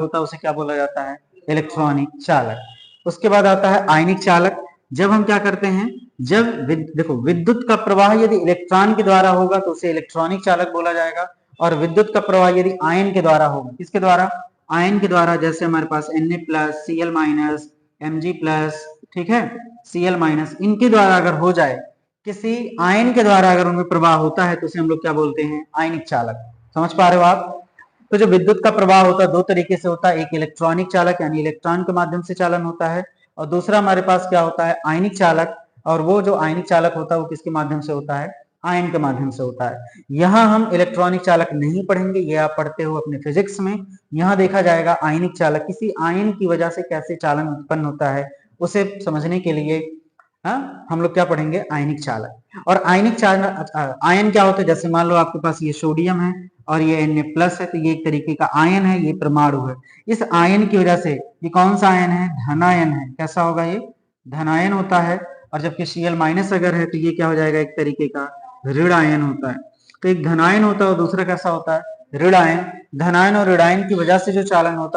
होता है उसे क्या बोला जाता है, इलेक्ट्रॉनिक चालक। उसके बाद आता है आयनिक चालक। जब हम क्या करते हैं, जब देखो विद्युत का प्रवाह यदि इलेक्ट्रॉन के द्वारा होगा तो उसे इलेक्ट्रॉनिक चालक बोला जाएगा, और विद्युत का प्रवाह यदि आयन के द्वारा होगा, किसके द्वारा, आयन के द्वारा, जैसे हमारे पास Na+, Cl-, Mg+, ठीक है, Cl-, इनके द्वारा अगर हो जाए, किसी आयन के द्वारा अगर उनमें प्रवाह होता है तो उसे हम लोग क्या बोलते हैं, आयनिक चालक। समझ पा रहे हो आप? तो जो विद्युत का प्रवाह होता है दो तरीके से होता है, एक इलेक्ट्रॉनिक चालक यानी इलेक्ट्रॉन के माध्यम से चालन होता है, और दूसरा हमारे पास क्या होता है, आयनिक चालक। और वो जो आयनिक चालक होता है वो किसके माध्यम से होता है, आयन के माध्यम से होता है। यहाँ हम इलेक्ट्रॉनिक चालक नहीं पढ़ेंगे, ये आप पढ़ते हो अपने फिजिक्स में। यहाँ देखा जाएगा आयनिक चालक, किसी आयन की वजह से कैसे चालन उत्पन्न होता है उसे समझने के लिए हम लोग क्या पढ़ेंगे, आयनिक चालक। और आयनिक चालक आयन क्या होता है, जैसे मान लो आपके पास ये सोडियम है और ये Na+ है, तो ये एक तरीके का आयन है, ये परमाणु है। इस आयन की वजह से ये कौन सा आयन है, धनायन है। कैसा होगा ये, धनायन होता है। और जबकि Cl- अगर है तो ये क्या हो जाएगा, एक तरीके का ऋण आयन होता है। तो एक धनायन होता है और दूसरा कैसा होता है, ऋण आयन। धनायन और ऋण आयन की वजह से जो चालन होता है